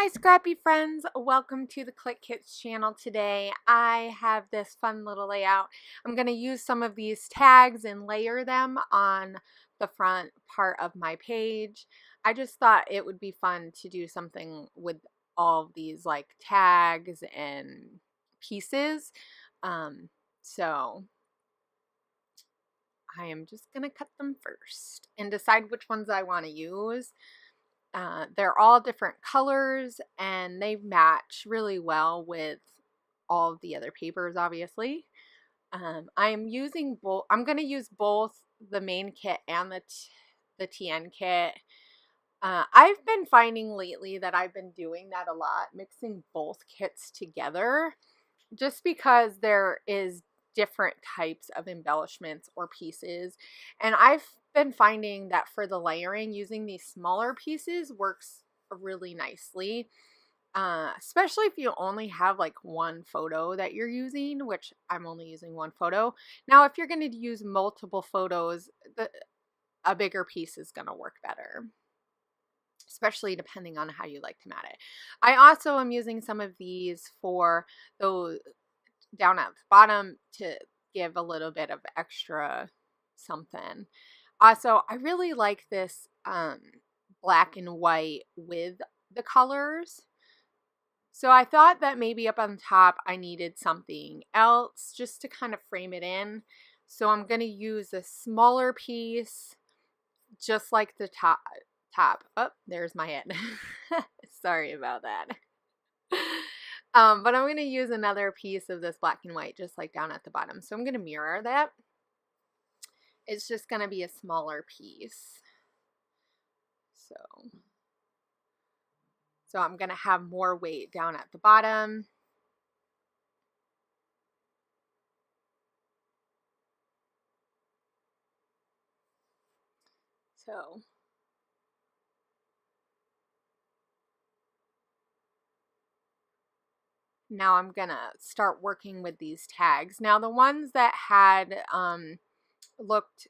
Hi scrappy friends, welcome to the Clique Kits channel. Today I have this fun little layout. I'm going to use some of these tags and layer them on the front part of my page. I just thought it would be fun to do something with all of these like tags and pieces. So I am just going to cut them first and decide which ones I want to use. They're all different colors and they match really well with all of the other papers, obviously. I'm using both. I'm going to use both the main kit and the TN kit. I've been finding lately that I've been doing that a lot, mixing both kits together, just because there is different types of embellishments or pieces, and I've been finding that for the layering, using these smaller pieces works really nicely, especially if you only have like one photo that you're using, which I'm only using one photo. Now if you're going to use multiple photos, a bigger piece is going to work better, especially depending on how you like to mat it. I also am using some of these for those down at the bottom to give a little bit of extra something. Also, I really like this black and white with the colors. So I thought that maybe up on top I needed something else just to kind of frame it in. So I'm going to use a smaller piece, just like the top. Oh, there's my head. Sorry about that. But I'm going to use another piece of this black and white just like down at the bottom. So I'm going to mirror that. It's just going to be a smaller piece. So I'm going to have more weight down at the bottom. So now I'm going to start working with these tags. Now the ones that had looked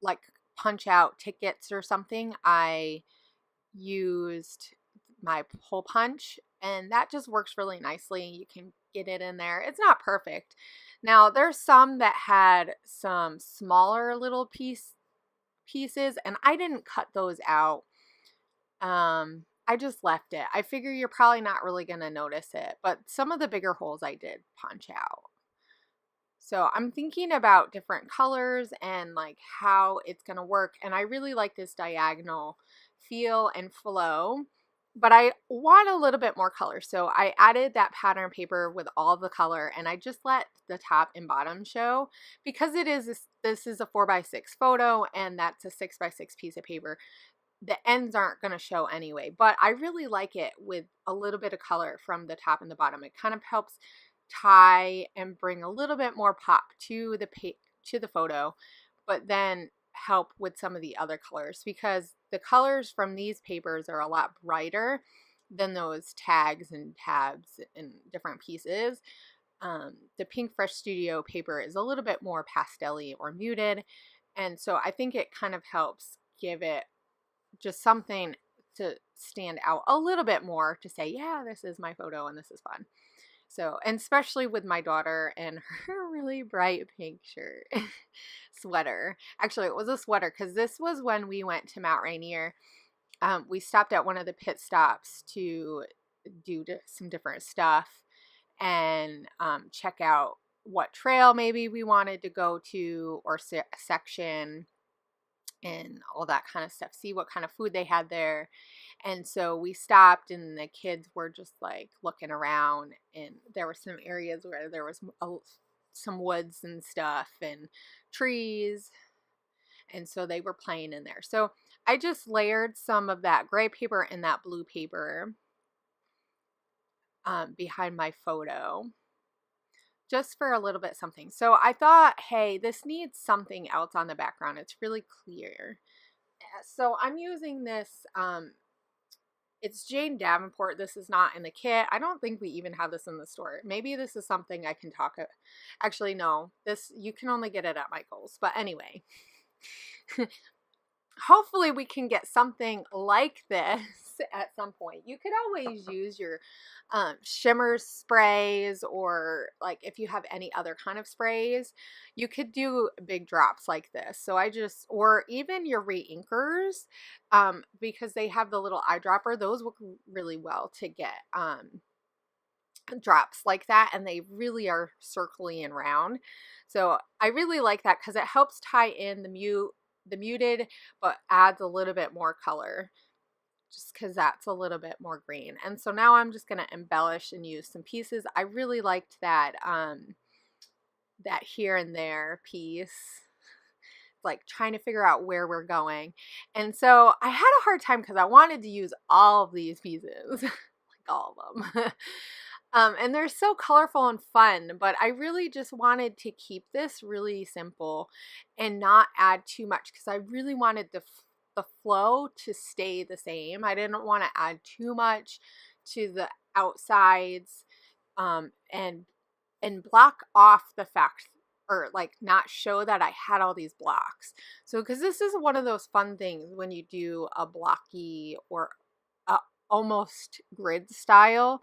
like punch out tickets or something, I used my hole punch, and that just works really nicely. You can get it in there. It's not perfect. Now there's some that had some smaller little pieces, and I didn't cut those out. I just left it. I figure you're probably not really going to notice it, but some of the bigger holes I did punch out. So I'm thinking about different colors and like how it's going to work. And I really like this diagonal feel and flow, but I want a little bit more color. So I added that pattern paper with all the color, and I just let the top and bottom show because this is a 4x6 photo and that's a 6x6 piece of paper. The ends aren't going to show anyway, but I really like it with a little bit of color from the top and the bottom. It kind of helps tie and bring a little bit more pop to the photo, but then help with some of the other colors, because the colors from these papers are a lot brighter than those tags and tabs and different pieces. The Pink Fresh Studio paper is a little bit more pastel-y or muted, and so I think it kind of helps give it just something to stand out a little bit more, to say, yeah, this is my photo and this is fun. So, and especially with my daughter and her really bright pink shirt sweater. Actually, it was a sweater because this was when we went to Mount Rainier. We stopped at one of the pit stops to do some different stuff and check out what trail maybe we wanted to go to, or section, and all that kind of stuff, see what kind of food they had there. And so we stopped, and the kids were just like looking around, and there were some areas where there was some woods and stuff and trees, and so they were playing in there. So I just layered some of that gray paper and that blue paper behind my photo, just for a little bit something. So I thought, hey, this needs something else on the background. It's really clear. So I'm using this, it's Jane Davenport. This is not in the kit. I don't think we even have this in the store. Maybe this is something I can talk about. Actually, no, this, you can only get it at Michael's. But anyway, hopefully we can get something like this at some point. You could always use your shimmer sprays, or like if you have any other kind of sprays, you could do big drops like this. So I just, or even your reinkers, because they have the little eyedropper, those work really well to get drops like that, and they really are circly and round. So I really like that because it helps tie in the muted, but adds a little bit more color, just because that's a little bit more green. And so now I'm just going to embellish and use some pieces. I really liked that that here and there piece, like trying to figure out where we're going. And so I had a hard time because I wanted to use all of these pieces, like all of them. And they're so colorful and fun, but I really just wanted to keep this really simple and not add too much, because I really wanted the flow to stay the same. I didn't want to add too much to the outsides, and block off the fact, or like not show that I had all these blocks. So because this is one of those fun things when you do a blocky or almost grid style,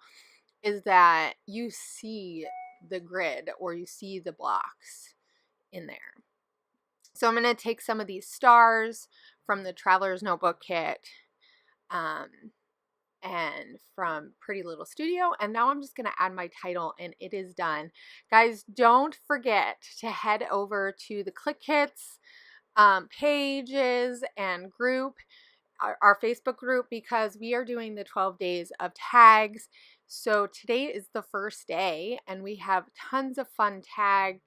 is that you see the grid or you see the blocks in there. So I'm going to take some of these stars from the Traveler's Notebook kit, and from Pretty Little Studio, and now I'm just going to add my title, and it is done. Guys, don't forget to head over to the Clique Kits pages and group, our Facebook group, because we are doing the 12 days of tags. So today is the first day, and we have tons of fun tag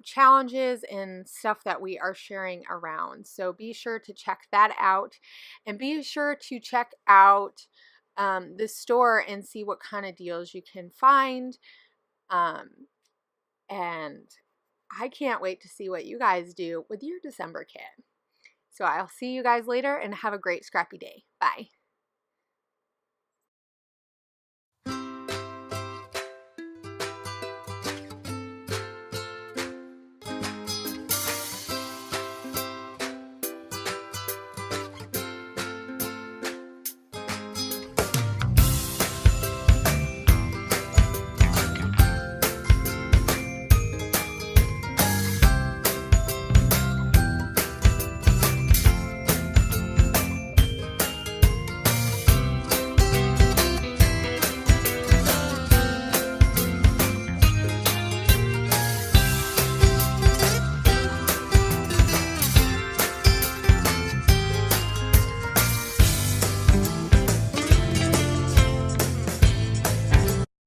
challenges and stuff that we are sharing around. So be sure to check that out, and be sure to check out the store and see what kind of deals you can find. And I can't wait to see what you guys do with your December kit. So I'll see you guys later, and have a great scrappy day. Bye.